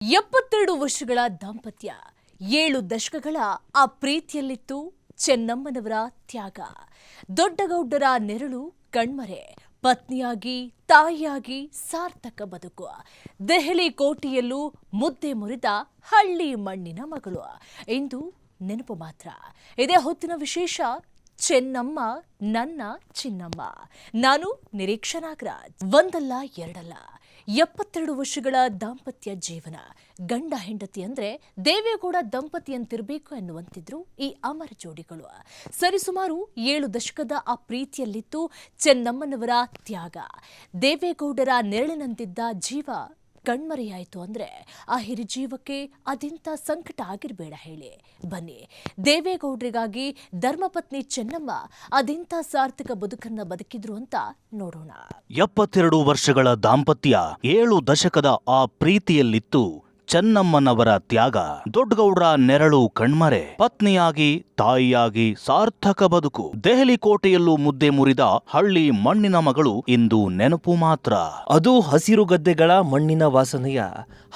72 ವರ್ಷಗಳ ದಾಂಪತ್ಯ 7 ದಶಕಗಳ ಆ ಪ್ರೀತಿಯಲ್ಲಿತ್ತು ಚೆನ್ನಮ್ಮನವರ ತ್ಯಾಗ. ದೊಡ್ಡಗೌಡರ ನೆರಳು ಕಣ್ಮರೆ, ಪತ್ನಿಯಾಗಿ ತಾಯಿಯಾಗಿ ಸಾರ್ಥಕ ಬದುಕು. ದೆಹಲಿ ಕೋಟೆಯಲ್ಲೂ ಮುದ್ದೆ ಮುರಿದ ಹಳ್ಳಿ ಮಣ್ಣಿನ ಮಗಳು. ಇಂದು ನೆನಪು ಮಾತ್ರ. ಇದೇ ಹೊತ್ತಿನ ವಿಶೇಷ. ಚೆನ್ನಮ್ಮ ನನ್ನ ಚಿನ್ನಮ್ಮ. ನಾನು ನಿರೀಕ್ಷಾ ನಾಗರಾಜ್. ಒಂದಲ್ಲ ಎರಡಲ್ಲ 72 ವರ್ಷಗಳ ದಾಂಪತ್ಯ ಜೀವನ. ಗಂಡ ಹೆಂಡತಿ ಅಂದ್ರೆ ದೇವೇಗೌಡ ದಂಪತಿ ಅಂತಿರಬೇಕು ಎನ್ನುವಂತಿದ್ರು ಈ ಅಮರ ಜೋಡಿಗಳು. ಸರಿಸುಮಾರು 7 ದಶಕದ ಆ ಪ್ರೀತಿಯಲ್ಲಿತ್ತು ಚೆನ್ನಮ್ಮನವರ ತ್ಯಾಗ. ದೇವೇಗೌಡರ ನೆರಳಿನಂತಿದ್ದ ಜೀವ ಕಣ್ಮರೆಯಾಯಿತು ಅಂದ್ರೆ ಆ ಹಿರಿಜೀವಕ್ಕೆ ಅದೆಂಥ ಸಂಕಟ ಆಗಿರಬೇಡ ಹೇಳಿ. ಬನ್ನಿ, ದೇವೇಗೌಡರಿಗಾಗಿ ಧರ್ಮಪತ್ನಿ ಚೆನ್ನಮ್ಮ ಅದೆಂಥ ಸಾರ್ಥಕ ಬದುಕನ್ನ ಬದುಕಿದ್ರು ಅಂತ ನೋಡೋಣ. 72 ವರ್ಷಗಳ ದಾಂಪತ್ಯ, 7 ದಶಕದ ಆ ಪ್ರೀತಿಯಲ್ಲಿತ್ತು ಚೆನ್ನಮ್ಮನವರ ತ್ಯಾಗ. ದೊಡ್ಡಗೌಡ್ರ ನೆರಳು ಕಣ್ಮರೆ, ಪತ್ನಿಯಾಗಿ ತಾಯಿಯಾಗಿ ಸಾರ್ಥಕ ಬದುಕು. ದೆಹಲಿ ಕೋಟೆಯಲ್ಲೂ ಮುದ್ದೆ ಮುರಿದ ಹಳ್ಳಿ ಮಣ್ಣಿನ ಮಗಳು. ಇಂದು ನೆನಪು ಮಾತ್ರ. ಅದು ಹಸಿರು ಗದ್ದೆಗಳ ಮಣ್ಣಿನ ವಾಸನೆಯ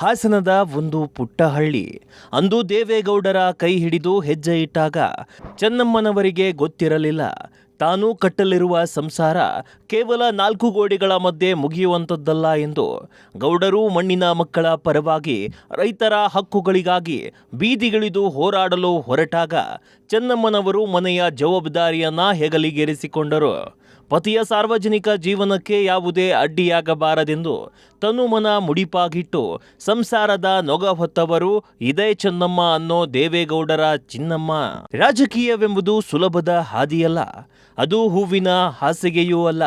ಹಾಸನದ ಒಂದು ಪುಟ್ಟ ಹಳ್ಳಿ. ಅಂದು ದೇವೇಗೌಡರ ಕೈ ಹಿಡಿದು ಹೆಜ್ಜೆ ಇಟ್ಟಾಗ ಚೆನ್ನಮ್ಮನವರಿಗೆ ಗೊತ್ತಿರಲಿಲ್ಲ ತಾನು ಕಟ್ಟಲಿರುವ ಸಂಸಾರ ಕೇವಲ 4 ಗೋಡೆಗಳ ಮಧ್ಯೆ ಮುಗಿಯುವಂಥದ್ದಲ್ಲ ಎಂದು. ಗೌಡರು ಮಣ್ಣಿನ ಮಕ್ಕಳ ಪರವಾಗಿ, ರೈತರ ಹಕ್ಕುಗಳಿಗಾಗಿ ಬೀದಿಗಿಳಿದು ಹೋರಾಡಲು ಹೊರಟಾಗ ಚೆನ್ನಮ್ಮನವರು ಮನೆಯ ಜವಾಬ್ದಾರಿಯನ್ನ ಹೆಗಲಿಗೇರಿಸಿಕೊಂಡರು. ಪತಿಯ ಸಾರ್ವಜನಿಕ ಜೀವನಕ್ಕೆ ಯಾವುದೇ ಅಡ್ಡಿಯಾಗಬಾರದೆಂದು ತನುಮನ ಮುಡಿಪಾಗಿಟ್ಟು ಸಂಸಾರದ ನೊಗ ಹೊತ್ತವರು ಇದೇ ಚೆನ್ನಮ್ಮ ಅನ್ನೋ ದೇವೇಗೌಡರ ಚಿನ್ನಮ್ಮ. ರಾಜಕೀಯವೆಂಬುದು ಸುಲಭದ ಹಾದಿಯಲ್ಲ, ಅದು ಹೂವಿನ ಹಾಸಿಗೆಯೂ ಅಲ್ಲ.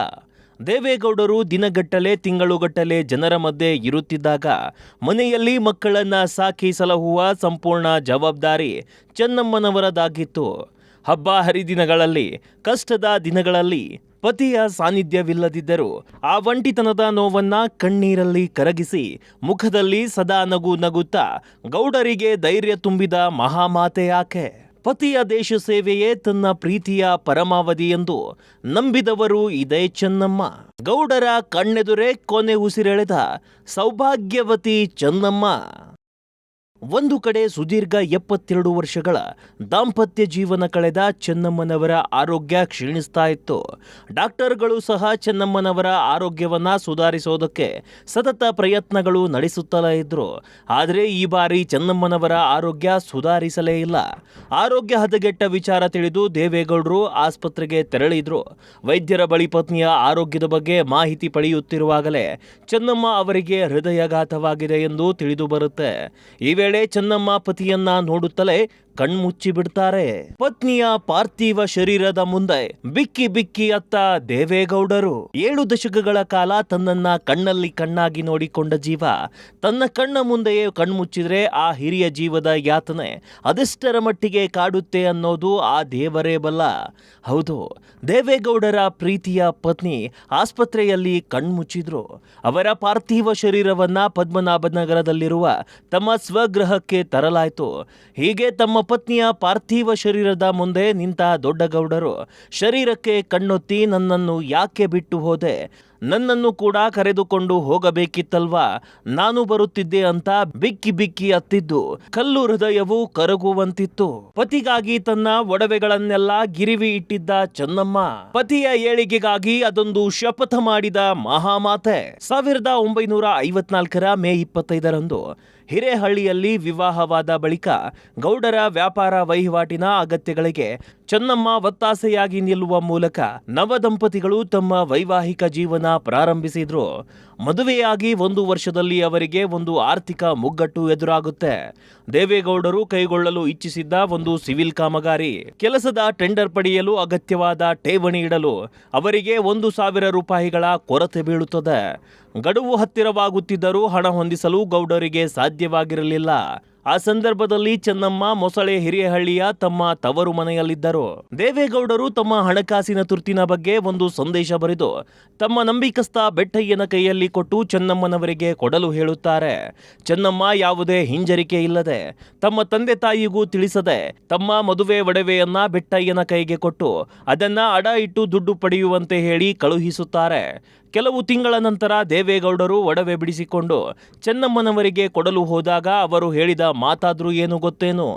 ದೇವೇಗೌಡರು ದಿನಗಟ್ಟಲೆ ತಿಂಗಳುಗಟ್ಟಲೆ ಜನರ ಮಧ್ಯೆ ಇರುತ್ತಿದ್ದಾಗ ಮನೆಯಲ್ಲಿ ಮಕ್ಕಳನ್ನ ಸಾಕಿ ಸಲಹುವ ಸಂಪೂರ್ಣ ಜವಾಬ್ದಾರಿ ಚೆನ್ನಮ್ಮನವರದಾಗಿತ್ತು. ಹಬ್ಬ ಹರಿದಿನಗಳಲ್ಲಿ, ಕಷ್ಟದ ದಿನಗಳಲ್ಲಿ ಪತಿಯ ಸಾನ್ನಿಧ್ಯವಿಲ್ಲದಿದ್ದರೂ ಆ ಒಂಟಿತನದ ನೋವನ್ನ ಕಣ್ಣೀರಲ್ಲಿ ಕರಗಿಸಿ ಮುಖದಲ್ಲಿ ಸದಾ ನಗು ನಗುತ್ತಾ ಗೌಡರಿಗೆ ಧೈರ್ಯ ತುಂಬಿದ ಮಹಾಮಾತೆ ಆಕೆ. ಪತಿಯ ದೇಶ ಸೇವೆಯೇ ತನ್ನ ಪ್ರೀತಿಯ ಪರಮಾವಧಿ ಎಂದು ನಂಬಿದವರು ಇದೇ ಚೆನ್ನಮ್ಮ. ಗೌಡರ ಕಣ್ಣೆದುರೇ ಕೊನೆ ಉಸಿರೆಳೆದ ಸೌಭಾಗ್ಯವತಿ ಚೆನ್ನಮ್ಮ. ಒಂದು ಕಡೆ ಸುದೀರ್ಘ 72 ವರ್ಷಗಳ ದಾಂಪತ್ಯ ಜೀವನ ಕಳೆದ ಚೆನ್ನಮ್ಮನವರ ಆರೋಗ್ಯ ಕ್ಷೀಣಿಸ್ತಾ ಇತ್ತು. ಡಾಕ್ಟರ್ಗಳು ಸಹ ಚೆನ್ನಮ್ಮನವರ ಆರೋಗ್ಯವನ್ನ ಸುಧಾರಿಸೋದಕ್ಕೆ ಸತತ ಪ್ರಯತ್ನಗಳು ನಡೆಸುತ್ತಲೇ ಇದ್ರು. ಆದರೆ ಈ ಬಾರಿ ಚೆನ್ನಮ್ಮನವರ ಆರೋಗ್ಯ ಸುಧಾರಿಸಲೇ ಇಲ್ಲ. ಆರೋಗ್ಯ ಹದಗೆಟ್ಟ ವಿಚಾರ ತಿಳಿದು ದೇವೇಗೌಡರು ಆಸ್ಪತ್ರೆಗೆ ತೆರಳಿದ್ರು. ವೈದ್ಯರ ಬಳಿ ಪತ್ನಿಯ ಆರೋಗ್ಯದ ಬಗ್ಗೆ ಮಾಹಿತಿ ಪಡೆಯುತ್ತಿರುವಾಗಲೇ ಚೆನ್ನಮ್ಮ ಅವರಿಗೆ ಹೃದಯಾಘಾತವಾಗಿದೆ ಎಂದು ತಿಳಿದು ಬರುತ್ತೆ. ಈ ವೇಳೆ ಚೆನ್ನಮ್ಮ ಪತಿಯನ್ನ ನೋಡುತ್ತಲೇ ಕಣ್ಮುಚ್ಚಿ ಬಿಡ್ತಾರೆ. ಪತ್ನಿಯ ಪಾರ್ಥಿವ ಶರೀರದ ಮುಂದೆ ಬಿಕ್ಕಿ ಬಿಕ್ಕಿ ಅತ್ತ ದೇವೇಗೌಡರು. 7 ದಶಕಗಳ ಕಾಲ ತನ್ನನ್ನ ಕಣ್ಣಲ್ಲಿ ಕಣ್ಣಾಗಿ ನೋಡಿಕೊಂಡ ಜೀವ ತನ್ನ ಕಣ್ಣ ಮುಂದೆಯೇ ಕಣ್ಮುಚ್ಚಿದ್ರೆ ಆ ಹಿರಿಯ ಜೀವದ ಯಾತನೆ ಅದೆಷ್ಟರ ಮಟ್ಟಿಗೆ ಕಾಡುತ್ತೆ ಅನ್ನೋದು ಆ ದೇವರೇ ಬಲ್ಲ. ಹೌದು, ದೇವೇಗೌಡರ ಪ್ರೀತಿಯ ಪತ್ನಿ ಆಸ್ಪತ್ರೆಯಲ್ಲಿ ಕಣ್ಮುಚ್ಚಿದ್ರು. ಅವರ ಪಾರ್ಥಿವ ಶರೀರವನ್ನ ಪದ್ಮನಾಭನಗರದಲ್ಲಿರುವ ತಮ್ಮ ಸ್ವಗೃಹಕ್ಕೆ ತರಲಾಯಿತು. ಹೀಗೆ ತಮ್ಮ ಪತ್ನಿಯ ಪಾರ್ಥಿವ ಶರೀರದ ಮುಂದೆ ನಿಂತ ದೊಡ್ಡಗೌಡರು ಶರೀರಕ್ಕೆ ಕಣ್ಣೊತ್ತಿ, ನನ್ನನ್ನು ಯಾಕೆ ಬಿಟ್ಟು ಹೋದೆ? ನನ್ನನ್ನು ಕೂಡ ಕರೆದುಕೊಂಡು ಹೋಗಬೇಕಿತ್ತಲ್ವಾ? ನಾನು ಬರುತ್ತಿದ್ದೆ ಅಂತ ಬಿಕ್ಕಿ ಬಿಕ್ಕಿ ಅತ್ತಿದ್ದು ಕಲ್ಲು ಹೃದಯವು ಕರಗುವಂತಿತ್ತು. ಪತಿಗಾಗಿ ತನ್ನ ಒಡವೆಗಳನ್ನೆಲ್ಲ ಗಿರಿವಿ ಇಟ್ಟಿದ್ದ ಚೆನ್ನಮ್ಮ ಪತಿಯ ಏಳಿಗೆಗಾಗಿ ಅದೊಂದು ಶಪಥ ಮಾಡಿದ ಮಹಾಮಾತೆ. 1954 ಮೇ 25ರಂದು ಹಿರೇಹಳ್ಳಿಯಲ್ಲಿ ವಿವಾಹವಾದ ಬಳಿಕ ಗೌಡರ ವ್ಯಾಪಾರ ವಹಿವಾಟಿನ ಅಗತ್ಯಗಳಿಗೆ ಚೆನ್ನಮ್ಮ ಒತ್ತಾಸೆಯಾಗಿ ನಿಲ್ಲುವ ಮೂಲಕ ನವದಂಪತಿಗಳು ತಮ್ಮ ವೈವಾಹಿಕ ಜೀವನ ಪ್ರಾರಂಭಿಸಿದ್ರು. ಮದುವೆಯಾಗಿ 1 ವರ್ಷದಲ್ಲಿ ಅವರಿಗೆ ಒಂದು ಆರ್ಥಿಕ ಮುಗ್ಗಟ್ಟು ಎದುರಾಗುತ್ತೆ. ದೇವೇಗೌಡರು ಕೈಗೊಳ್ಳಲು ಇಚ್ಛಿಸಿದ್ದ ಒಂದು ಸಿವಿಲ್ ಕಾಮಗಾರಿ ಕೆಲಸದ ಟೆಂಡರ್ ಪಡೆಯಲು ಅಗತ್ಯವಾದ ಠೇವಣಿ ಇಡಲು ಅವರಿಗೆ 1,000 ರೂಪಾಯಿಗಳ ಕೊರತೆ ಬೀಳುತ್ತದೆ. ಗಡುವು ಹತ್ತಿರವಾಗುತ್ತಿದ್ದರೂ ಹಣ ಹೊಂದಿಸಲು ಗೌಡರಿಗೆ ಸಾಧ್ಯವಾಗಿರಲಿಲ್ಲ. ಆ ಸಂದರ್ಭದಲ್ಲಿ ಚೆನ್ನಮ್ಮ ಮೊಸಳೆ ಹಿರೇಹಳ್ಳಿಯ ತಮ್ಮ ತವರು ಮನೆಯಲ್ಲಿದ್ದರು. ದೇವೇಗೌಡರು ತಮ್ಮ ಹಣಕಾಸಿನ ತುರ್ತಿನ ಬಗ್ಗೆ ಒಂದು ಸಂದೇಶ ಬರೆದು ತಮ್ಮ ನಂಬಿಕಸ್ಥ ಬೆಟ್ಟಯ್ಯನ ಕೈಯಲ್ಲಿ ಕೊಟ್ಟು ಚೆನ್ನಮ್ಮನವರಿಗೆ ಕೊಡಲು ಹೇಳುತ್ತಾರೆ. ಚೆನ್ನಮ್ಮ ಯಾವುದೇ ಹಿಂಜರಿಕೆ ಇಲ್ಲದೆ ತಮ್ಮ ತಂದೆ ತಾಯಿಗೂ ತಿಳಿಸದೆ ತಮ್ಮ ಮದುವೆ ಒಡವೆಯನ್ನ ಬೆಟ್ಟಯ್ಯನ ಕೈಗೆ ಕೊಟ್ಟು ಅದನ್ನ ಅಡ ಇಟ್ಟು ದುಡ್ಡು ಪಡೆಯುವಂತೆ ಹೇಳಿ ಕಳುಹಿಸುತ್ತಾರೆ. ಕೆಲವು ತಿಂಗಳ ನಂತರ ದೇವೇಗೌಡರು ಒಡವೆ ಬಿಡಿಸಿಕೊಂಡು ಚೆನ್ನಮ್ಮನವರಿಗೆ ಕೊಡಲು ಹೋದಾಗ ಅವರು ಹೇಳಿದ ಮಾತಾದ್ರೂ ಏನು ಗೊತ್ತೇನು?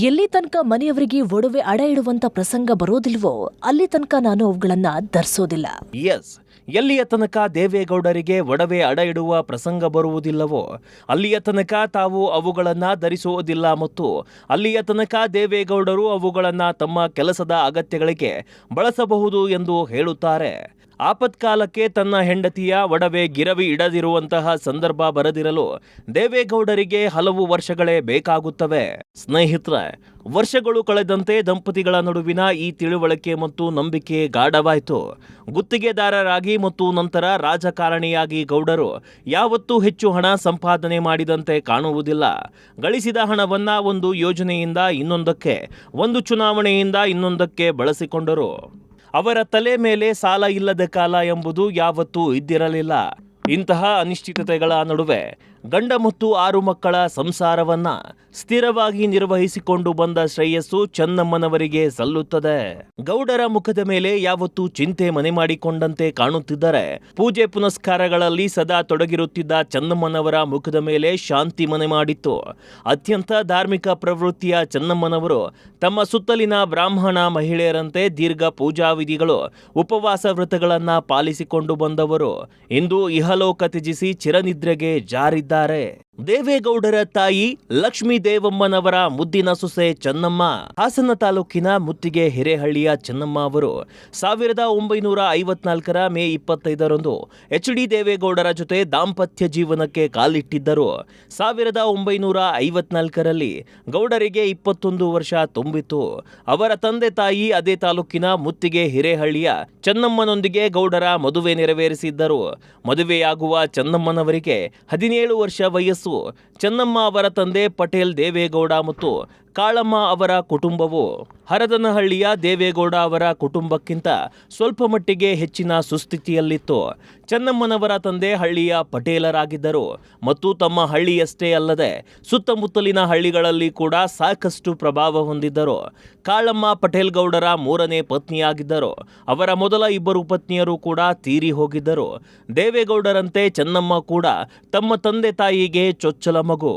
ಎಲ್ಲಿ ತನಕ ಮನೆಯವರಿಗೆ ಒಡವೆ ಅಡ ಇಡುವಂತ ಪ್ರಸಂಗ ಬರೋದಿಲ್ವೋ ಅಲ್ಲಿ ತನಕ ನಾನು ಅವುಗಳನ್ನ ಧರಿಸೋದಿಲ್ಲ. ಎಸ್, ಎಲ್ಲಿಯ ತನಕ ದೇವೇಗೌಡರಿಗೆ ಒಡವೆ ಅಡ ಇಡುವ ಪ್ರಸಂಗ ಬರುವುದಿಲ್ಲವೋ ಅಲ್ಲಿಯ ತನಕ ತಾವು ಅವುಗಳನ್ನ ಧರಿಸುವುದಿಲ್ಲ ಮತ್ತು ಅಲ್ಲಿಯ ತನಕ ದೇವೇಗೌಡರು ಅವುಗಳನ್ನ ತಮ್ಮ ಕೆಲಸದ ಅಗತ್ಯಗಳಿಗೆ ಬಳಸಬಹುದು ಎಂದು ಹೇಳುತ್ತಾರೆ. ಆಪತ್ಕಾಲಕ್ಕೆ ತನ್ನ ಹೆಂಡತಿಯ ಒಡವೆ ಗಿರವಿ ಇಡದಿರುವಂತಹ ಸಂದರ್ಭ ಬರದಿರಲು ದೇವೇಗೌಡರಿಗೆ ಹಲವು ವರ್ಷಗಳೇ ಬೇಕಾಗುತ್ತವೆ. ಸ್ನೇಹಿತರೆ, ವರ್ಷಗಳು ಕಳೆದಂತೆ ದಂಪತಿಗಳ ನಡುವಿನ ಈ ತಿಳುವಳಿಕೆ ಮತ್ತು ನಂಬಿಕೆ ಗಾಢವಾಯಿತು. ಗುತ್ತಿಗೆದಾರರಾಗಿ ಮತ್ತು ನಂತರ ರಾಜಕಾರಣಿಯಾಗಿ ಗೌಡರು ಯಾವತ್ತೂ ಹೆಚ್ಚು ಹಣ ಸಂಪಾದನೆ ಮಾಡಿದಂತೆ ಕಾಣುವುದಿಲ್ಲ. ಗಳಿಸಿದ ಹಣವನ್ನ ಒಂದು ಯೋಜನೆಯಿಂದ ಇನ್ನೊಂದಕ್ಕೆ, ಒಂದು ಚುನಾವಣೆಯಿಂದ ಇನ್ನೊಂದಕ್ಕೆ ಬಳಸಿಕೊಂಡರು. ಅವರ ತಲೆ ಮೇಲೆ ಸಾಲ ಇಲ್ಲದ ಕಾಲ ಎಂಬುದು ಯಾವತ್ತೂ ಇದ್ದಿರಲಿಲ್ಲ. ಇಂತಹ ಅನಿಶ್ಚಿತತೆಗಳ ನಡುವೆ ಗಂಡ ಮತ್ತು 6 ಮಕ್ಕಳ ಸಂಸಾರವನ್ನ ಸ್ಥಿರವಾಗಿ ನಿರ್ವಹಿಸಿಕೊಂಡು ಬಂದ ಶ್ರೇಯಸ್ಸು ಚೆನ್ನಮ್ಮನವರಿಗೆ ಸಲ್ಲುತ್ತದೆ. ಗೌಡರ ಮುಖದ ಮೇಲೆ ಯಾವತ್ತೂ ಚಿಂತೆ ಮನೆ ಮಾಡಿಕೊಂಡಂತೆ ಕಾಣುತ್ತಿದ್ದರೆ, ಪೂಜೆ ಪುನಸ್ಕಾರಗಳಲ್ಲಿ ಸದಾ ತೊಡಗಿರುತ್ತಿದ್ದ ಚೆನ್ನಮ್ಮನವರ ಮುಖದ ಮೇಲೆ ಶಾಂತಿ ಮನೆ ಮಾಡಿತ್ತು. ಅತ್ಯಂತ ಧಾರ್ಮಿಕ ಪ್ರವೃತ್ತಿಯ ಚೆನ್ನಮ್ಮನವರು ತಮ್ಮ ಸುತ್ತಲಿನ ಬ್ರಾಹ್ಮಣ ಮಹಿಳೆಯರಂತೆ ದೀರ್ಘ ಪೂಜಾ ವಿಧಿಗಳು, ಉಪವಾಸ ವ್ರತಗಳನ್ನ ಪಾಲಿಸಿಕೊಂಡು ಬಂದವರು ಇಂದು ಇಹಲೋಕ ತ್ಯಜಿಸಿ ಚಿರನಿದ್ರೆಗೆ ಜಾರಿದ್ದಾರೆ. ದೇವೇಗೌಡರ ತಾಯಿ ಲಕ್ಷ್ಮೀ ದೇವಮ್ಮನವರ ಮುದ್ದಿನ ಸೊಸೆ ಚೆನ್ನಮ್ಮ, ಹಾಸನ ತಾಲೂಕಿನ ಮುತ್ತಿಗೆ ಹಿರೇಹಳ್ಳಿಯ ಚೆನ್ನಮ್ಮ ಅವರು 1954 ಮೇ 25ರಂದು ಎಚ್ ಡಿ ದೇವೇಗೌಡರ ಜೊತೆ ದಾಂಪತ್ಯ ಜೀವನಕ್ಕೆ ಕಾಲಿಟ್ಟಿದ್ದರು. 1954ರಲ್ಲಿ ಗೌಡರಿಗೆ 21 ವರ್ಷ ತುಂಬಿತು. ಅವರ ತಂದೆ ತಾಯಿ ಅದೇ ತಾಲೂಕಿನ ಮುತ್ತಿಗೆ ಹಿರೇಹಳ್ಳಿಯ ಚೆನ್ನಮ್ಮನೊಂದಿಗೆ ಗೌಡರ ಮದುವೆ ನೆರವೇರಿಸಿದ್ದರು. ಮದುವೆಯಾಗುವ ಚೆನ್ನಮ್ಮನವರಿಗೆ 17 ವರ್ಷ ವಯಸ್ಸು. ಚೆನ್ನಮ್ಮ ಅವರ ತಂದೆ ಪಟೇಲ್ ದೇವೇಗೌಡ ಮತ್ತು ಕಾಳಮ್ಮ ಅವರ ಕುಟುಂಬವು ಹರದನಹಳ್ಳಿಯ ದೇವೇಗೌಡ ಅವರ ಕುಟುಂಬಕ್ಕಿಂತ ಸ್ವಲ್ಪ ಮಟ್ಟಿಗೆ ಹೆಚ್ಚಿನ ಸುಸ್ಥಿತಿಯಲ್ಲಿತ್ತು. ಚೆನ್ನಮ್ಮನವರ ತಂದೆ ಹಳ್ಳಿಯ ಪಟೇಲರಾಗಿದ್ದರು ಮತ್ತು ತಮ್ಮ ಹಳ್ಳಿಯಷ್ಟೇ ಅಲ್ಲದೆ ಸುತ್ತಮುತ್ತಲಿನ ಹಳ್ಳಿಗಳಲ್ಲಿ ಕೂಡ ಸಾಕಷ್ಟು ಪ್ರಭಾವ ಹೊಂದಿದ್ದರು. ಕಾಳಮ್ಮ ಪಟೇಲ್ ಗೌಡರ 3ನೇ ಪತ್ನಿಯಾಗಿದ್ದರು. ಅವರ ಮೊದಲ 2 ಪತ್ನಿಯರು ಕೂಡ ತೀರಿ ಹೋಗಿದ್ದರು. ದೇವೇಗೌಡರಂತೆ ಚೆನ್ನಮ್ಮ ಕೂಡ ತಮ್ಮ ತಂದೆ ತಾಯಿಗೆ ಚೊಚ್ಚಲ ಮಗು.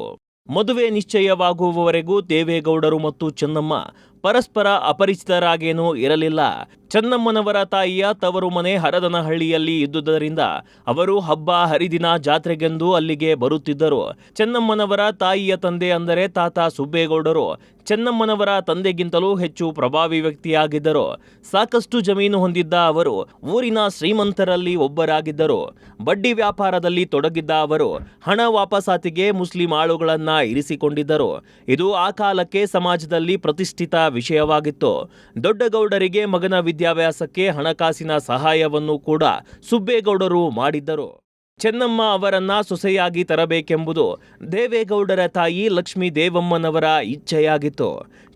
ಮದುವೆ ನಿಶ್ಚಯವಾಗುವವರೆಗೂ ದೇವೇಗೌಡರು ಮತ್ತು ಚೆನ್ನಮ್ಮ ಪರಸ್ಪರ ಅಪರಿಚಿತರಾಗೇನೂ ಇರಲಿಲ್ಲ. ಚೆನ್ನಮ್ಮನವರ ತಾಯಿಯ ತವರು ಮನೆ ಹರದನಹಳ್ಳಿಯಲ್ಲಿ ಇದ್ದುದರಿಂದ ಅವರು ಹಬ್ಬ ಹರಿದಿನ ಜಾತ್ರೆಗೆಂದು ಅಲ್ಲಿಗೆ ಬರುತ್ತಿದ್ದರು. ಚೆನ್ನಮ್ಮನವರ ತಾಯಿಯ ತಂದೆ ಅಂದರೆ ತಾತ ಸುಬ್ಬೇಗೌಡರು ಚೆನ್ನಮ್ಮನವರ ತಂದೆಗಿಂತಲೂ ಹೆಚ್ಚು ಪ್ರಭಾವಿ ವ್ಯಕ್ತಿಯಾಗಿದ್ದರು. ಸಾಕಷ್ಟು ಜಮೀನು ಹೊಂದಿದ್ದ ಅವರು ಊರಿನ ಶ್ರೀಮಂತರಲ್ಲಿ ಒಬ್ಬರಾಗಿದ್ದರು. ಬಡ್ಡಿ ವ್ಯಾಪಾರದಲ್ಲಿ ತೊಡಗಿದ್ದ ಅವರು ಹಣ ವಾಪಸಾತಿಗೆ ಮುಸ್ಲಿಂ ಆಳುಗಳನ್ನ ಇರಿಸಿಕೊಂಡಿದ್ದರು. ಇದು ಆ ಕಾಲಕ್ಕೆ ಸಮಾಜದಲ್ಲಿ ಪ್ರತಿಷ್ಠಿತ ವಿಷಯವಾಗಿತ್ತು. ದೊಡ್ಡಗೌಡರಿಗೆ ಮಗನ ವಿದ್ಯಾಭ್ಯಾಸಕ್ಕೆ ಹಣಕಾಸಿನ ಸಹಾಯವನ್ನು ಕೂಡ ಸುಬ್ಬೇಗೌಡರು ಮಾಡಿದ್ದರು. ಚೆನ್ನಮ್ಮ ಅವರನ್ನ ಸೊಸೆಯಾಗಿ ತರಬೇಕೆಂಬುದು ದೇವೇಗೌಡರ ತಾಯಿ ಲಕ್ಷ್ಮೀ ದೇವಮ್ಮನವರ ಇಚ್ಛೆಯಾಗಿತ್ತು.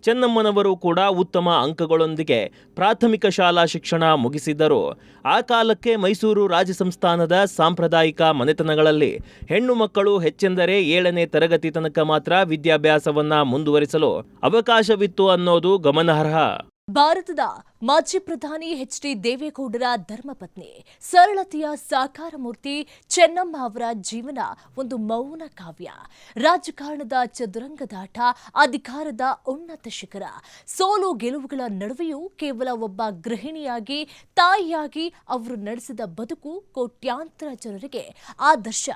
ಚೆನ್ನಮ್ಮನವರು ಕೂಡ ಉತ್ತಮ ಅಂಕಗಳೊಂದಿಗೆ ಪ್ರಾಥಮಿಕ ಶಾಲಾ ಶಿಕ್ಷಣ ಮುಗಿಸಿದ್ದರು. ಆ ಕಾಲಕ್ಕೆ ಮೈಸೂರು ರಾಜಸಂಸ್ಥಾನದ ಸಾಂಪ್ರದಾಯಿಕ ಮನೆತನಗಳಲ್ಲಿ ಹೆಣ್ಣು ಮಕ್ಕಳು ಹೆಚ್ಚೆಂದರೆ 7ನೇ ತರಗತಿ ತನಕ ಮಾತ್ರ ವಿದ್ಯಾಭ್ಯಾಸವನ್ನ ಮುಂದುವರಿಸಲು ಅವಕಾಶವಿತ್ತು ಅನ್ನೋದು ಗಮನಾರ್ಹ. ಭಾರತದ ಮಾಜಿ ಪ್ರಧಾನಿ ಎಚ್ ಡಿ ದೇವೇಗೌಡರ ಧರ್ಮಪತ್ನಿ, ಸರಳತೆಯ ಸಾಕಾರ ಮೂರ್ತಿ ಚೆನ್ನಮ್ಮ ಅವರ ಜೀವನ ಒಂದು ಮೌನ ಕಾವ್ಯ. ರಾಜಕಾರಣದ ಚದುರಂಗದಾಟ, ಅಧಿಕಾರದ ಉನ್ನತ ಶಿಖರ, ಸೋಲು ಗೆಲುವುಗಳ ನಡುವೆಯೂ ಕೇವಲ ಒಬ್ಬ ಗೃಹಿಣಿಯಾಗಿ, ತಾಯಿಯಾಗಿ ಅವರು ನಡೆಸಿದ ಬದುಕು ಕೋಟ್ಯಾಂತರ ಜನರಿಗೆ ಆದರ್ಶ.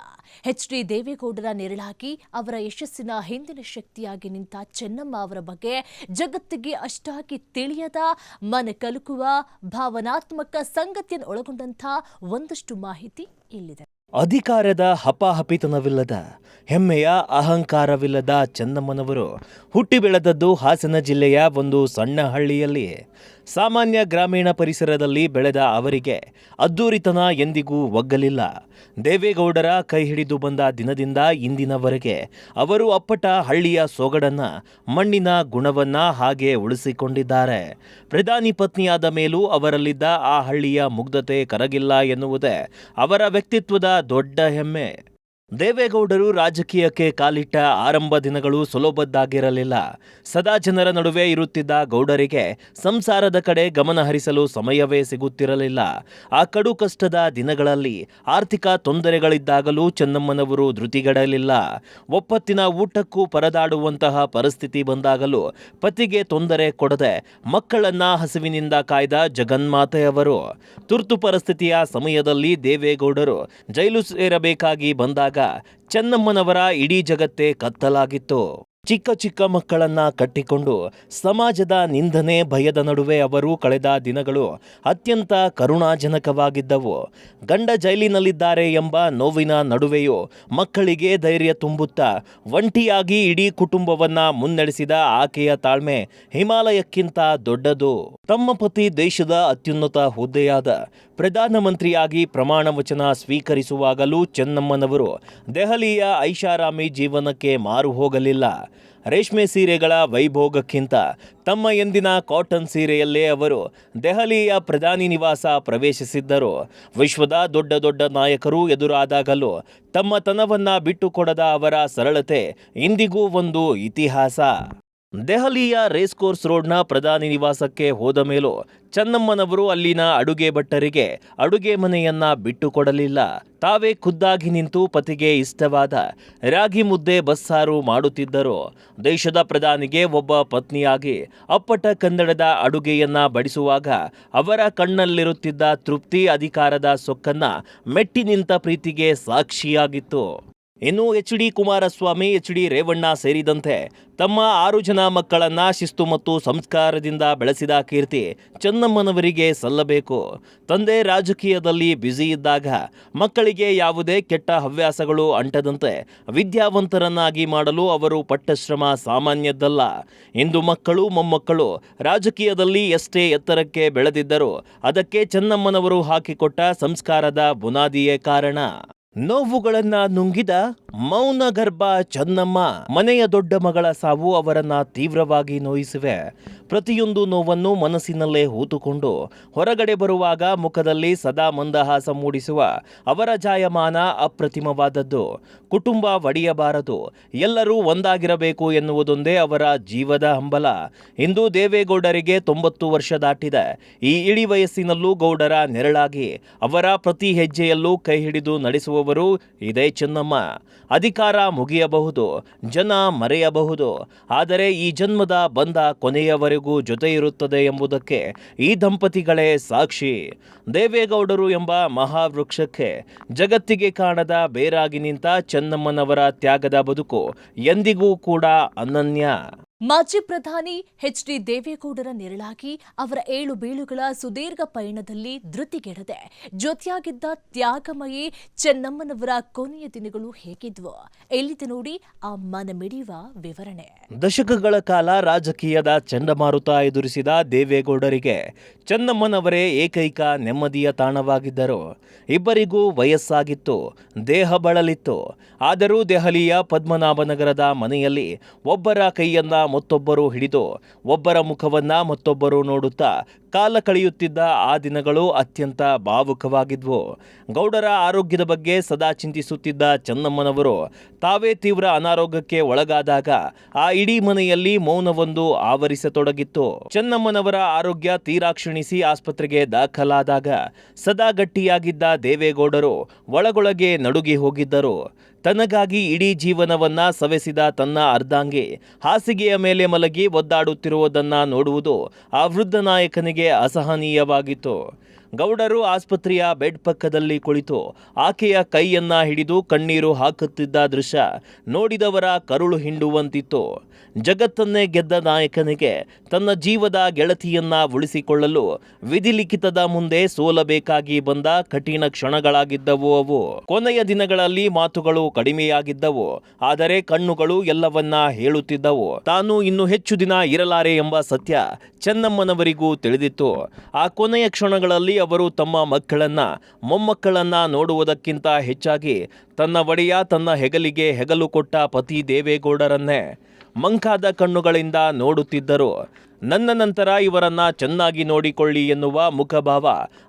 ಎಚ್ ಡಿ ದೇವೇಗೌಡರ ನೆರಳಾಗಿ ಅವರ ಯಶಸ್ಸಿನ ಹಿಂದಿನ ಶಕ್ತಿಯಾಗಿ ನಿಂತ ಚೆನ್ನಮ್ಮ ಅವರ ಬಗ್ಗೆ ಜಗತ್ತಿಗೆ ಅಷ್ಟಾಗಿ ತಿಳಿಯದ, ಮನ ಕಲುಕುವ ಭಾವನಾತ್ಮಕ ಸಂಗತಿಯನ್ನು ಒಳಗೊಂಡಂಥ ಒಂದಷ್ಟು ಮಾಹಿತಿ ಇಲ್ಲಿದೆ. ಅಧಿಕಾರದ ಹಪಾಹಪಿತನವಿಲ್ಲದ, ಹೆಮ್ಮೆಯ ಅಹಂಕಾರವಿಲ್ಲದ ಚೆನ್ನಮ್ಮನವರು ಹುಟ್ಟಿ ಬೆಳೆದದ್ದು ಹಾಸನ ಜಿಲ್ಲೆಯ ಒಂದು ಸಣ್ಣ ಹಳ್ಳಿಯಲ್ಲಿ. ಸಾಮಾನ್ಯ ಗ್ರಾಮೀಣ ಪರಿಸರದಲ್ಲಿ ಬೆಳೆದ ಅವರಿಗೆ ಅದ್ದೂರಿತನ ಎಂದಿಗೂ ಒಗ್ಗಲಿಲ್ಲ. ದೇವೇಗೌಡರ ಕೈ ಹಿಡಿದು ಬಂದ ದಿನದಿಂದ ಇಂದಿನವರೆಗೆ ಅವರು ಅಪ್ಪಟ ಹಳ್ಳಿಯ ಸೊಗಡನ್ನ, ಮಣ್ಣಿನ ಗುಣವನ್ನ ಹಾಗೆ ಉಳಿಸಿಕೊಂಡಿದ್ದಾರೆ. ಪ್ರಧಾನಿ ಪತ್ನಿಯಾದ ಮೇಲೂ ಅವರಲ್ಲಿದ್ದ ಆ ಹಳ್ಳಿಯ ಮುಗ್ಧತೆ ಕರಗಿಲ್ಲ ಎನ್ನುವುದೇ ಅವರ ವ್ಯಕ್ತಿತ್ವದ ದೊಡ್ಡ ಹೆಮ್ಮೆ. ದೇವೇಗೌಡರು ರಾಜಕೀಯಕ್ಕೆ ಕಾಲಿಟ್ಟ ಆರಂಭ ದಿನಗಳು ಸುಲಭದ್ದಾಗಿರಲಿಲ್ಲ. ಸದಾ ಜನರ ನಡುವೆ ಇರುತ್ತಿದ್ದ ಗೌಡರಿಗೆ ಸಂಸಾರದ ಕಡೆ ಗಮನ ಹರಿಸಲು ಸಮಯವೇ ಸಿಗುತ್ತಿರಲಿಲ್ಲ. ಆ ಕಡು ಕಷ್ಟದ ದಿನಗಳಲ್ಲಿ ಆರ್ಥಿಕ ತೊಂದರೆಗಳಿದ್ದಾಗಲೂ ಚೆನ್ನಮ್ಮನವರು ಧೃತಿಗೆಡಲಿಲ್ಲ. ಒಪ್ಪತ್ತಿನ ಊಟಕ್ಕೂ ಪರದಾಡುವಂತಹ ಪರಿಸ್ಥಿತಿ ಬಂದಾಗಲೂ ಪತಿಗೆ ತೊಂದರೆ ಕೊಡದೆ ಮಕ್ಕಳನ್ನ ಹಸಿವಿನಿಂದ ಕಾಯ್ದ ಜಗನ್ಮಾತೆಯವರು. ತುರ್ತು ಪರಿಸ್ಥಿತಿಯ ಸಮಯದಲ್ಲಿ ದೇವೇಗೌಡರು ಜೈಲು ಸೇರಬೇಕಾಗಿ ಬಂದಾಗ ಚೆನ್ನಮ್ಮನವರ ಇಡೀ ಜಗತ್ತೇ ಕತ್ತಲಾಗಿತ್ತು. ಚಿಕ್ಕ ಚಿಕ್ಕ ಮಕ್ಕಳನ್ನ ಕಟ್ಟಿಕೊಂಡು ಸಮಾಜದ ನಿಂದನೆ ಭಯದ ನಡುವೆ ಅವರು ಕಳೆದ ದಿನಗಳು ಅತ್ಯಂತ ಕರುಣಾಜನಕವಾಗಿದ್ದವು. ಗಂಡ ಜೈಲಿನಲ್ಲಿದ್ದಾರೆ ಎಂಬ ನೋವಿನ ನಡುವೆಯೂ ಮಕ್ಕಳಿಗೆ ಧೈರ್ಯ ತುಂಬುತ್ತಾ ಒಂಟಿಯಾಗಿ ಇಡೀ ಕುಟುಂಬವನ್ನ ಮುನ್ನಡೆಸಿದ ಆಕೆಯ ತಾಳ್ಮೆ ಹಿಮಾಲಯಕ್ಕಿಂತ ದೊಡ್ಡದು. ತಮ್ಮ ಪತಿ ದೇಶದ ಅತ್ಯುನ್ನತ ಹುದ್ದೆಯಾದ ಪ್ರಧಾನಮಂತ್ರಿಯಾಗಿ ಪ್ರಮಾಣ ವಚನ ಸ್ವೀಕರಿಸುವಾಗಲೂ ಚೆನ್ನಮ್ಮನವರು ದೆಹಲಿಯ ಐಷಾರಾಮಿ ಜೀವನಕ್ಕೆ ಮಾರು ಹೋಗಲಿಲ್ಲ. ರೇಷ್ಮೆ ಸೀರೆಗಳ ವೈಭೋಗಕ್ಕಿಂತ ತಮ್ಮ ಎಂದಿನ ಕಾಟನ್ ಸೀರೆಯಲ್ಲೇ ಅವರು ದೆಹಲಿಯ ಪ್ರಧಾನಿ ನಿವಾಸ ಪ್ರವೇಶಿಸಿದ್ದರು. ವಿಶ್ವದ ದೊಡ್ಡ ದೊಡ್ಡ ನಾಯಕರು ಎದುರಾದಾಗಲೂ ತಮ್ಮತನವನ್ನ ಬಿಟ್ಟುಕೊಡದ ಅವರ ಸರಳತೆ ಇಂದಿಗೂ ಒಂದು ಇತಿಹಾಸ. ದೆಹಲಿಯ ರೇಸ್ ಕೋರ್ಸ್ ರೋಡ್ನ ಪ್ರಧಾನಿ ನಿವಾಸಕ್ಕೆ ಹೋದ ಮೇಲೂ ಚೆನ್ನಮ್ಮನವರು ಅಲ್ಲಿನ ಅಡುಗೆ ಭಟ್ಟರಿಗೆ ಅಡುಗೆ ಮನೆಯನ್ನ ಬಿಟ್ಟುಕೊಡಲಿಲ್ಲ. ತಾವೇ ಖುದ್ದಾಗಿ ನಿಂತು ಪತಿಗೆ ಇಷ್ಟವಾದ ರಾಗಿ ಮುದ್ದೆ ಬಸ್ಸಾರು ಮಾಡುತ್ತಿದ್ದರು. ದೇಶದ ಪ್ರಧಾನಿಗೆ ಒಬ್ಬ ಪತ್ನಿಯಾಗಿ ಅಪ್ಪಟ ಕನ್ನಡದ ಅಡುಗೆಯನ್ನ ಬಡಿಸುವಾಗ ಅವರ ಕಣ್ಣಲ್ಲಿರುತ್ತಿದ್ದ ತೃಪ್ತಿ ಅಧಿಕಾರದ ಸೊಕ್ಕನ್ನ ಮೆಟ್ಟಿ ನಿಂತ ಪ್ರೀತಿಗೆ ಸಾಕ್ಷಿಯಾಗಿತ್ತು. ಇನ್ನು ಎಚ್.ಡಿ. ಕುಮಾರಸ್ವಾಮಿ, ಎಚ್.ಡಿ. ರೇವಣ್ಣ ಸೇರಿದಂತೆ ತಮ್ಮ 6 ಜನ ಮಕ್ಕಳನ್ನ ಶಿಸ್ತು ಮತ್ತು ಸಂಸ್ಕಾರದಿಂದ ಬೆಳೆಸಿದ ಕೀರ್ತಿ ಚೆನ್ನಮ್ಮನವರಿಗೆ ಸಲ್ಲಬೇಕು. ತಂದೆ ರಾಜಕೀಯದಲ್ಲಿ ಬ್ಯುಸಿ ಇದ್ದಾಗ ಮಕ್ಕಳಿಗೆ ಯಾವುದೇ ಕೆಟ್ಟ ಹವ್ಯಾಸಗಳು ಅಂಟದಂತೆ ವಿದ್ಯಾವಂತರನ್ನಾಗಿ ಮಾಡಲು ಅವರು ಪಟ್ಟ ಶ್ರಮ ಸಾಮಾನ್ಯದ್ದಲ್ಲ. ಇಂದು ಮಕ್ಕಳು ಮೊಮ್ಮಕ್ಕಳು ರಾಜಕೀಯದಲ್ಲಿ ಎಷ್ಟೇ ಎತ್ತರಕ್ಕೆ ಬೆಳೆದಿದ್ದರೂ ಅದಕ್ಕೆ ಚೆನ್ನಮ್ಮನವರು ಹಾಕಿಕೊಟ್ಟ ಸಂಸ್ಕಾರದ ಬುನಾದಿಯೇ ಕಾರಣ. ನೋವುಗಳನ್ನ ನುಂಗಿದ ಮೌನ ಗರ್ಭ ಚೆನ್ನಮ್ಮ. ಮನೆಯ ದೊಡ್ಡ ಮಗಳ ಸಾವು ಅವರನ್ನ ತೀವ್ರವಾಗಿ ನೋಯಿಸಿವೆ. ಪ್ರತಿಯೊಂದು ನೋವನ್ನು ಮನಸ್ಸಿನಲ್ಲೇ ಹೂತುಕೊಂಡು ಹೊರಗಡೆ ಬರುವಾಗ ಮುಖದಲ್ಲಿ ಸದಾ ಮಂದಹಾಸ ಮೂಡಿಸುವ ಅವರ ಜಾಯಮಾನ ಅಪ್ರತಿಮವಾದದ್ದು. ಕುಟುಂಬ ಒಡೆಯಬಾರದು, ಎಲ್ಲರೂ ಒಂದಾಗಿರಬೇಕು ಎನ್ನುವುದೊಂದೇ ಅವರ ಜೀವದ ಹಂಬಲ. ಇಂದು ದೇವೇಗೌಡರಿಗೆ 90 ವರ್ಷ ದಾಟಿದೆ. ಈ ಇಳಿ ವಯಸ್ಸಿನಲ್ಲೂ ಗೌಡರ ನೆರಳಾಗಿ ಅವರ ಪ್ರತಿ ಹೆಜ್ಜೆಯಲ್ಲೂ ಕೈ ಹಿಡಿದು ನಡೆಸುವವರು ಇದೇ ಚೆನ್ನಮ್ಮ. ಅಧಿಕಾರ ಮುಗಿಯಬಹುದು, ಜನ ಮರೆಯಬಹುದು, ಆದರೆ ಈ ಜನ್ಮದ ಬಂಧ ಕೊನೆಯವರೆಗೂ ಜೊತೆ ಇರುತ್ತದೆ ಎಂಬುದಕ್ಕೆ ಈ ದಂಪತಿಗಳೇ ಸಾಕ್ಷಿ. ದೇವೇಗೌಡರು ಎಂಬ ಮಹಾವೃಕ್ಷಕ್ಕೆ ಜಗತ್ತಿಗೆ ಕಾಣದ ಬೇರಾಗಿ ನಿಂತ ಚೆನ್ನಮ್ಮನವರ ತ್ಯಾಗದ ಬದುಕು ಎಂದಿಗೂ ಕೂಡ ಅನನ್ಯ. ಮಾಜಿ ಪ್ರಧಾನಿ ಎಚ್.ಡಿ. ದೇವೇಗೌಡರ ನೆರಳಾಗಿ ಅವರ 7 ಬೀಳುಗಳ ಸುದೀರ್ಘ ಪಯಣದಲ್ಲಿ ಧೃತಿಗೆಡದೆ ಜೊತೆಯಾಗಿದ್ದ ತ್ಯಾಗಮಯಿ ಚೆನ್ನಮ್ಮನವರ ಕೊನೆಯ ದಿನಗಳು ಹೇಗಿದ್ವು? ಎಲ್ಲಿದೆ ನೋಡಿ ಆ ಮನಮಿಡಿಯುವ ವಿವರಣೆ. ದಶಕಗಳ ಕಾಲ ರಾಜಕೀಯದ ಚಂಡಮಾರುತ ಎದುರಿಸಿದ ದೇವೇಗೌಡರಿಗೆ ಚೆನ್ನಮ್ಮನವರೇ ಏಕೈಕ ನೆಮ್ಮದಿಯ ತಾಣವಾಗಿದ್ದರು. ಇಬ್ಬರಿಗೂ ವಯಸ್ಸಾಗಿತ್ತು, ದೇಹ ಬಳಲಿತ್ತು. ಆದರೂ ದೆಹಲಿಯ ಪದ್ಮನಾಭನಗರದ ಮನೆಯಲ್ಲಿ ಒಬ್ಬರ ಕೈಯನ್ನ ಮತ್ತೊಬ್ಬರು ಹಿಡಿದು ಒಬ್ಬರ ಮುಖವನ್ನ ಮತ್ತೊಬ್ಬರು ನೋಡುತ್ತಾ ಕಾಲ ಕಳೆಯುತ್ತಿದ್ದ ಆ ದಿನಗಳು ಅತ್ಯಂತ ಭಾವುಕವಾಗಿದ್ವು. ಗೌಡರ ಆರೋಗ್ಯದ ಬಗ್ಗೆ ಸದಾ ಚಿಂತಿಸುತ್ತಿದ್ದ ಚೆನ್ನಮ್ಮನವರು ತಾವೇ ತೀವ್ರ ಅನಾರೋಗ್ಯಕ್ಕೆ ಒಳಗಾದಾಗ ಆ ಇಡೀ ಮನೆಯಲ್ಲಿ ಮೌನವೊಂದು ಆವರಿಸತೊಡಗಿತ್ತು. ಚೆನ್ನಮ್ಮನವರ ಆರೋಗ್ಯ ತೀರಾ ಕ್ಷೀಣಿಸಿ ಆಸ್ಪತ್ರೆಗೆ ದಾಖಲಾದಾಗ ಸದಾ ಗಟ್ಟಿಯಾಗಿದ್ದ ದೇವೇಗೌಡರು ಒಳಗೊಳಗೆ ನಡುಗಿ ಹೋಗಿದ್ದರು. ತನಗಾಗಿ ಇಡೀ ಜೀವನವನ್ನ ಸವೆಸಿದ ತನ್ನ ಅರ್ಧಾಂಗಿ ಹಾಸಿಗೆಯ ಮೇಲೆ ಮಲಗಿ ಒದ್ದಾಡುತ್ತಿರುವುದನ್ನ ನೋಡುವುದು ಆ ವೃದ್ಧ ನಾಯಕನಿಗೆ ಅಸಹನೀಯವಾಗಿತ್ತು. ಗೌಡರು ಆಸ್ಪತ್ರೆಯ ಬೆಡ್ ಪಕ್ಕದಲ್ಲಿ ಕುಳಿತು ಆಕೆಯ ಕೈಯನ್ನ ಹಿಡಿದು ಕಣ್ಣೀರು ಹಾಕುತ್ತಿದ್ದ ದೃಶ್ಯ ನೋಡಿದವರ ಕರುಳು ಹಿಂಡುವಂತಿತ್ತು. ಜಗತ್ತನ್ನೇ ಗೆದ್ದ ನಾಯಕನಿಗೆ ತನ್ನ ಜೀವದ ಗೆಳತಿಯನ್ನ ಉಳಿಸಿಕೊಳ್ಳಲು ವಿಧಿಲಿಖಿತದ ಮುಂದೆ ಸೋಲಬೇಕಾಗಿ ಬಂದ ಕಠಿಣ ಕ್ಷಣಗಳಾಗಿದ್ದವು ಅವು. ಕೊನೆಯ ದಿನಗಳಲ್ಲಿ ಮಾತುಗಳು ಕಡಿಮೆಯಾಗಿದ್ದವು, ಆದರೆ ಕಣ್ಣುಗಳು ಎಲ್ಲವನ್ನ ಹೇಳುತ್ತಿದ್ದವು. ತಾನು ಇನ್ನು ಹೆಚ್ಚು ದಿನ ಇರಲಾರೆ ಎಂಬ ಸತ್ಯ ಚೆನ್ನಮ್ಮನವರಿಗೂ ತಿಳಿದಿತ್ತು. ಆ ಕೊನೆಯ ಕ್ಷಣಗಳಲ್ಲಿ ಅವರು ತಮ್ಮ ಮಕ್ಕಳನ್ನ ಮೊಮ್ಮಕ್ಕಳನ್ನ ನೋಡುವುದಕ್ಕಿಂತ ಹೆಚ್ಚಾಗಿ ತನ್ನ ಒಡೆಯ ತನ್ನ ಹೆಗಲಿಗೆ ಹೆಗಲು ಕೊಟ್ಟ ಪತಿ ದೇವೇಗೌಡರನ್ನೇ ಮಂಕಾದ ಕಣ್ಣುಗಳಿಂದ ನೋಡುತ್ತಿದ್ದರು. ನನ್ನ ನಂತರ ಇವರನ್ನ ಚೆನ್ನಾಗಿ ನೋಡಿಕೊಳ್ಳಿ ಎನ್ನುವ ಮುಖಭಾವ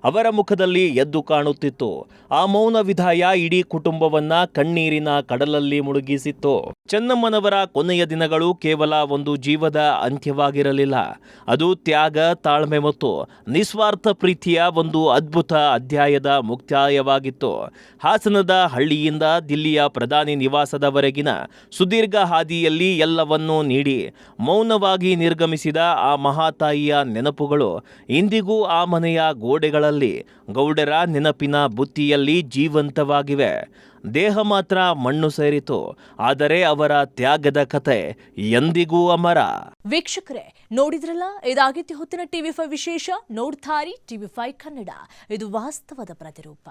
ಅವರ ಮುಖದಲ್ಲಿ ಎದ್ದು ಕಾಣುತ್ತಿತ್ತು. ಆ ಮೌನ ವಿದಾಯ ಇಡೀ ಕುಟುಂಬವನ್ನ ಕಣ್ಣೀರಿನ ಕಡಲಲ್ಲಿ ಮುಳುಗಿಸಿತ್ತು. ಚೆನ್ನಮ್ಮನವರ ಕೊನೆಯ ದಿನಗಳು ಕೇವಲ ಒಂದು ಜೀವದ ಅಂತ್ಯವಾಗಿರಲಿಲ್ಲ. ಅದು ತ್ಯಾಗ, ತಾಳ್ಮೆ ಮತ್ತು ನಿಸ್ವಾರ್ಥ ಪ್ರೀತಿಯ ಒಂದು ಅದ್ಭುತ ಅಧ್ಯಾಯದ ಮುಕ್ತಾಯವಾಗಿತ್ತು. ಹಾಸನದ ಹಳ್ಳಿಯಿಂದ ದಿಲ್ಲಿಯ ಪ್ರಧಾನಿ ನಿವಾಸದವರೆಗಿನ ಸುದೀರ್ಘ ಹಾದಿಯಲ್ಲಿ ಎಲ್ಲವನ್ನೂ ನೀಡಿ ಮೌನವಾಗಿ ನಿರ್ಗಮಿಸಿದ ಆ ಮಹಾತಾಯಿಯ ನೆನಪುಗಳು ಇಂದಿಗೂ ಆ ಮನೆಯ ಗೋಡೆಗಳಲ್ಲಿ ಗೌಡರ ನೆನಪಿನ ಬುತ್ತಿಯಲ್ಲಿ ಜೀವಂತವಾಗಿವೆ. ದೇಹ ಮಾತ್ರ ಮಣ್ಣು ಸೇರಿತು, ಆದರೆ ಅವರ ತ್ಯಾಗದ ಕತೆ ಎಂದಿಗೂ ಅಮರ. ವೀಕ್ಷಕರೇ, ನೋಡಿದ್ರಲ್ಲ, ಇದಾಗಿತ್ತು ಹೊತ್ತಿನ TV5 ವಿಶೇಷ. ನೋಡ್ತಾ ಇರಿ TV5 ಕನ್ನಡ. ಇದು ವಾಸ್ತವದ ಪ್ರತಿರೂಪ.